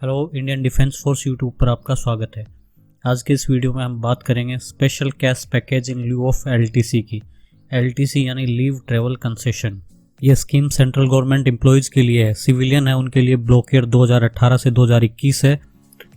Hello, Indian defence force YouTube पर आपका स्वागत है। आज के इस वीडियो में हम बात करेंगे special cash package in lieu of LTC की। एलटीसी यानी लीव ट्रेवल कंसेशन। ये स्कीम सेंट्रल गवर्नमेंट एम्प्लॉयज़ के लिए है, सिविलियन है उनके लिए ब्लॉक ईयर 2018 से 2021 है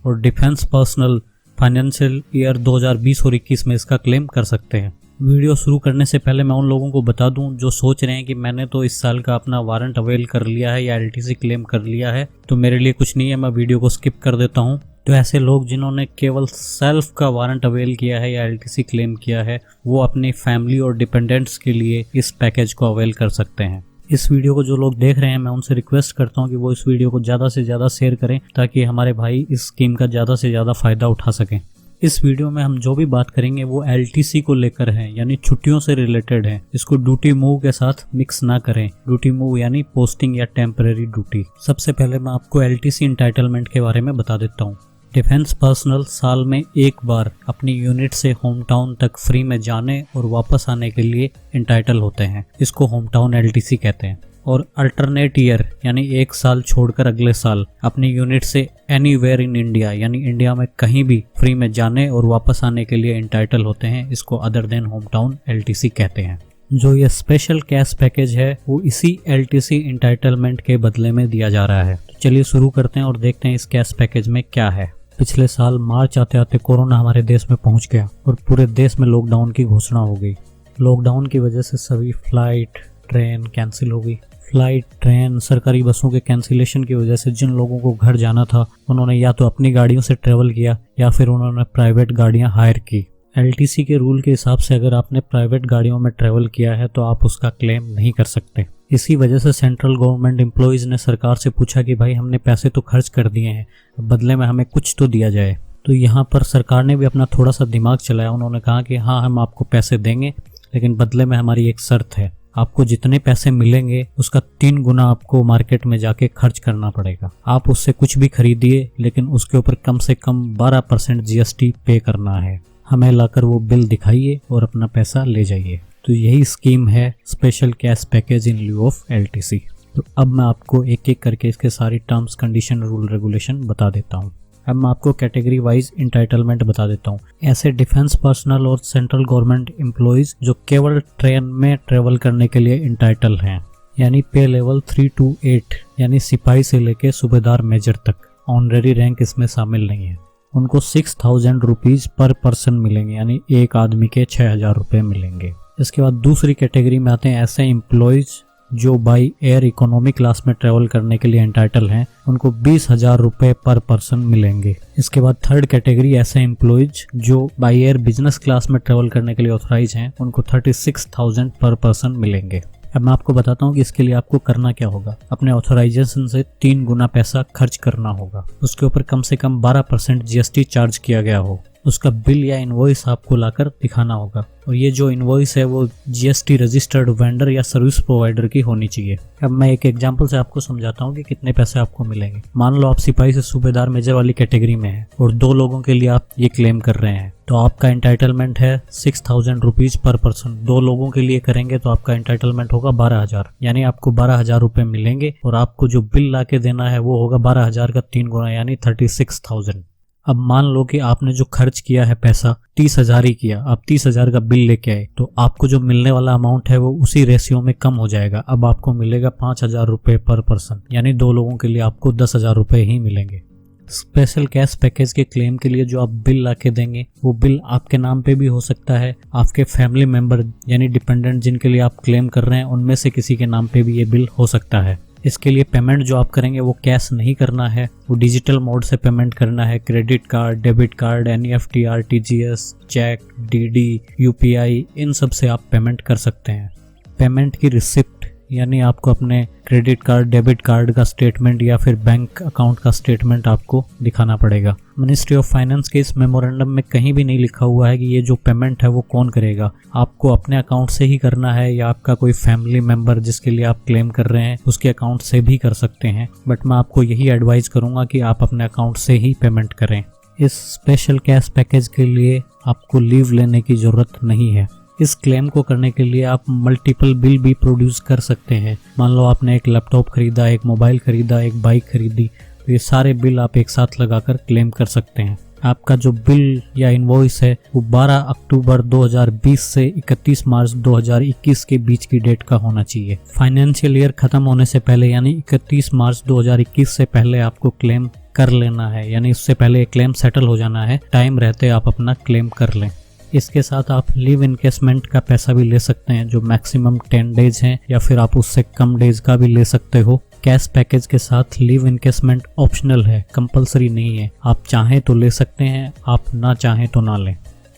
और डिफेंस पर्सनल फाइनेंशियल ईयर 2020 और 21 में इसका क्लेम कर सकते हैं। वीडियो शुरू करने से पहले मैं उन लोगों को बता दूं जो सोच रहे हैं कि मैंने तो इस साल का अपना वारंट अवेल कर लिया है या एलटीसी क्लेम कर लिया है तो मेरे लिए कुछ नहीं है, मैं वीडियो को स्किप कर देता हूं। तो ऐसे लोग जिन्होंने केवल सेल्फ का वारंट अवेल किया है या एलटीसी क्लेम किया है वो अपनी फैमिली और डिपेंडेंट्स के लिए इस पैकेज को अवेल कर सकते हैं। इस वीडियो को जो लोग देख रहे हैं मैं उनसे रिक्वेस्ट करता हूं कि वो इस वीडियो को ज़्यादा से ज़्यादा शेयर करें ताकि हमारे भाई इस स्कीम का ज़्यादा से ज़्यादा फ़ायदा उठा सकें। इस वीडियो में हम जो भी बात करेंगे वो एलटीसी को लेकर है, यानी छुट्टियों से रिलेटेड है। इसको ड्यूटी मूव के साथ मिक्स ना करें। ड्यूटी मूव यानी पोस्टिंग या टेम्परेरी ड्यूटी। सबसे पहले मैं आपको एलटीसी इंटाइटलमेंट के बारे में बता देता हूँ। डिफेंस पर्सनल साल में एक बार अपनी यूनिट से होम टाउन तक फ्री में जाने और वापस आने के लिए इंटाइटल होते हैं। इसको होम टाउन एलटीसी कहते हैं। और अल्टरनेट ईयर यानी एक साल छोड़कर अगले साल अपनी यूनिट से एनीवेयर इन इंडिया यानी इंडिया में कहीं भी फ्री में जाने और वापस आने के लिए इंटाइटल होते हैं। इसको other than home town LTC कहते हैं। जो ये स्पेशल कैश पैकेज है वो इसी एलटीसी इंटाइटलमेंट के बदले में दिया जा रहा है। तो चलिए शुरू करते हैं और देखते हैं इस कैश पैकेज में क्या है। पिछले साल मार्च आते आते कोरोना हमारे देश में पहुंच गया और पूरे देश में लॉकडाउन की घोषणा हो गई। लॉकडाउन की वजह से सभी फ्लाइट ट्रेन कैंसिल हो गई। फ्लाइट ट्रेन सरकारी बसों के कैंसिलेशन की वजह से जिन लोगों को घर जाना था उन्होंने या तो अपनी गाड़ियों से ट्रेवल किया या फिर उन्होंने प्राइवेट गाड़ियां हायर की। एलटीसी के रूल के हिसाब से अगर आपने प्राइवेट गाड़ियों में ट्रेवल किया है तो आप उसका क्लेम नहीं कर सकते। इसी वजह से सेंट्रल गवर्नमेंट एम्प्लॉयज़ ने सरकार से पूछा कि भाई हमने पैसे तो खर्च कर दिए हैं, बदले में हमें कुछ तो दिया जाए। तो यहाँ पर सरकार ने भी अपना थोड़ा सा दिमाग चलाया। उन्होंने कहा कि हाँ, हम आपको पैसे देंगे लेकिन बदले में हमारी एक शर्त है, आपको जितने पैसे मिलेंगे उसका 3 गुना आपको मार्केट में जाके खर्च करना पड़ेगा। आप उससे कुछ भी खरीदिए लेकिन उसके ऊपर कम से कम 12% जीएसटी पे करना है। हमें लाकर वो बिल दिखाइए और अपना पैसा ले जाइए। तो यही स्कीम है special cash package in lieu of LTC. तो अब मैं आपको एक एक करके इसके सारी टर्म्स कंडीशन रूल रेगुलेशन बता देता हूँ। अब मैं आपको कैटेगरी वाइज इंटाइटलमेंट बता देता हूँ। ऐसे डिफेंस पर्सनल और सेंट्रल गवर्नमेंट एम्प्लॉयज़ जो केवल ट्रेन में ट्रेवल करने के लिए इंटाइटल हैं, यानी पे लेवल 3 to 8 यानी सिपाही से लेके सूबेदार मेजर तक, ऑनरेरी रैंक इसमें शामिल नहीं है। उनको 6000 रुपीज़ पर पर्सन मिलेंगे, यानी एक आदमी के 6000 रुपये मिलेंगे। इसके बाद दूसरी कैटेगरी में आते हैं ऐसे एम्प्लॉयज़ जो बाई एयर इकोनॉमी क्लास में ट्रेवल करने के लिए एंटाइटल हैं, उनको 20,000 रुपये पर पर्सन मिलेंगे। इसके बाद थर्ड कैटेगरी ऐसे एम्प्लॉयज जो बाई एयर बिजनेस क्लास में ट्रेवल करने के लिए ऑथराइज हैं, उनको 36,000 पर पर्सन मिलेंगे। अब मैं आपको बताता हूँ कि इसके लिए आपको करना क्या होगा। अपने ऑथराइजेशन से 3 गुना पैसा खर्च करना होगा। उसके ऊपर कम से कम 12% जीएसटी चार्ज किया गया हो। उसका बिल या इनवॉइस आपको लाकर दिखाना होगा और ये जो इनवॉइस है वो जीएसटी रजिस्टर्ड वेंडर या सर्विस प्रोवाइडर की होनी चाहिए। अब मैं एक एग्जांपल से आपको समझाता हूँ कि कितने पैसे आपको मिलेंगे। मान लो आप सिपाही से सूबेदार मेजर वाली कैटेगरी में हैं और 2 लोगों के लिए आप ये क्लेम कर रहे हैं, तो आपका एंटाइटलमेंट है 6000 रुपीज़ पर पर्सन। 2 लोगों के लिए करेंगे तो आपका एंटाइटलमेंट होगा 12,000, यानी आपको 12,000 रुपये मिलेंगे और आपको जो बिल ला के देना है वो होगा 12,000 का 3 गुना यानी 36,000। अब मान लो कि आपने जो खर्च किया है पैसा 30,000 ही किया, आप 30,000 का बिल लेके आए, तो आपको जो मिलने वाला अमाउंट है वो उसी रेशियो में कम हो जाएगा। अब आपको मिलेगा 5,000 रुपये पर पर्सन, यानी 2 लोगों के लिए आपको 10,000 रुपये ही मिलेंगे। स्पेशल कैश पैकेज के क्लेम के लिए जो आप बिल लाके देंगे वो बिल आपके नाम पे भी हो सकता है, आपके फैमिली मेंबर यानी डिपेंडेंट जिनके लिए आप क्लेम कर रहे हैं उनमें से किसी के नाम पे भी ये बिल हो सकता है। इसके लिए पेमेंट जो आप करेंगे वो कैश नहीं करना है, वो डिजिटल मोड से पेमेंट करना है। Credit card, debit card, NEFT, RTGS, cheque, DD, UPI, इन सब से आप पेमेंट कर सकते हैं। पेमेंट की रिसिप्ट यानी आपको अपने क्रेडिट कार्ड, डेबिट कार्ड का स्टेटमेंट या फिर बैंक अकाउंट का स्टेटमेंट आपको दिखाना पड़ेगा। मिनिस्ट्री ऑफ फाइनेंस के इस मेमोरेंडम में कहीं भी नहीं लिखा हुआ है कि ये जो पेमेंट है वो कौन करेगा। आपको अपने अकाउंट से ही करना है या आपका कोई फैमिली मेंबर जिसके लिए आप क्लेम कर रहे हैं उसके अकाउंट से भी कर सकते हैं, बट मैं आपको यही एडवाइस करूंगा कि आप अपने अकाउंट से ही पेमेंट करें। इस स्पेशल कैश पैकेज के लिए आपको लीव लेने की ज़रूरत नहीं है। इस क्लेम को करने के लिए आप मल्टीपल बिल भी प्रोड्यूस कर सकते हैं। मान लो आपने एक लैपटॉप खरीदा, एक मोबाइल खरीदा, एक बाइक खरीदी, तो ये सारे बिल आप एक साथ लगाकर क्लेम कर सकते हैं। आपका जो बिल या इनवॉइस है वो 12 अक्टूबर 2020 से 31 मार्च 2021 के बीच की डेट का होना चाहिए। फाइनेंशियल ईयर खत्म होने से पहले यानी 31 मार्च 2021 से पहले आपको क्लेम कर लेना है, यानी उससे पहले क्लेम सेटल हो जाना है। टाइम रहते आप अपना क्लेम कर लें। इसके साथ आप लीव इनकेसमेंट का पैसा भी ले सकते हैं जो मैक्सिमम 10 डेज हैं, या फिर आप उससे कम डेज का भी ले सकते हो। कैश पैकेज के साथ लीव इनकेसमेंट ऑप्शनल है, कंपलसरी नहीं है। आप चाहें तो ले सकते हैं, आप ना चाहें तो ना लें।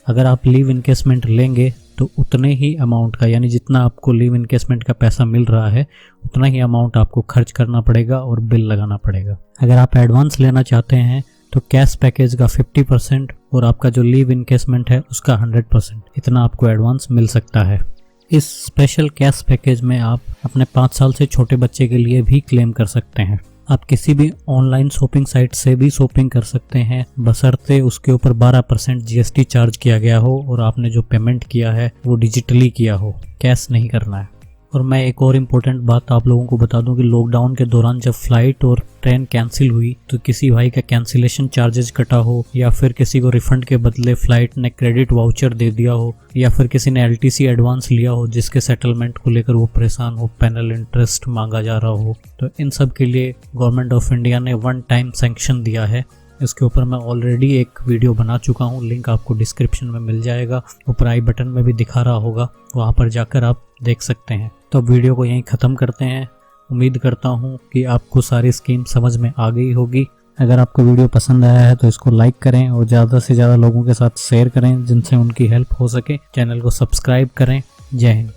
अगर आप लीव इनकेसमेंट लेंगे तो उतने ही अमाउंट का, यानी जितना आपको लीव इनकेसमेंट का पैसा मिल रहा है उतना ही अमाउंट आपको खर्च करना पड़ेगा और बिल लगाना पड़ेगा। अगर आप एडवांस लेना चाहते हैं तो कैश पैकेज का 50% और आपका जो लीव इनकेसमेंट है उसका 100%, इतना आपको एडवांस मिल सकता है। इस स्पेशल कैश पैकेज में आप अपने 5 साल से छोटे बच्चे के लिए भी क्लेम कर सकते हैं। आप किसी भी ऑनलाइन शॉपिंग साइट से भी शॉपिंग कर सकते हैं, बशर्ते उसके ऊपर 12% GST चार्ज किया गया हो और आपने जो पेमेंट किया है वो डिजिटली किया हो, कैश नहीं करना है। और मैं एक और इम्पोर्टेंट बात आप लोगों को बता दूं कि लॉकडाउन के दौरान जब फ्लाइट और ट्रेन कैंसिल हुई तो किसी भाई का कैंसिलेशन चार्जेस कटा हो, या फिर किसी को रिफंड के बदले फ्लाइट ने क्रेडिट वाउचर दे दिया हो, या फिर किसी ने LTC एडवांस लिया हो जिसके सेटलमेंट को लेकर वो परेशान हो, पेनल इंटरेस्ट मांगा जा रहा हो, तो इन सब के लिए गवर्नमेंट ऑफ इंडिया ने 1 टाइम सैंक्शन दिया है। इसके ऊपर मैं ऑलरेडी एक वीडियो बना चुका हूँ, लिंक आपको डिस्क्रिप्शन में मिल जाएगा, ऊपर आई बटन में भी दिखा रहा होगा, वहाँ पर जाकर आप देख सकते हैं। तो वीडियो को यहीं ख़त्म करते हैं। उम्मीद करता हूँ कि आपको सारी स्कीम समझ में आ गई होगी। अगर आपको वीडियो पसंद आया है तो इसको लाइक करें और ज़्यादा से ज़्यादा लोगों के साथ शेयर करें जिनसे उनकी हेल्प हो सके। चैनल को सब्सक्राइब करें। जय हिंद।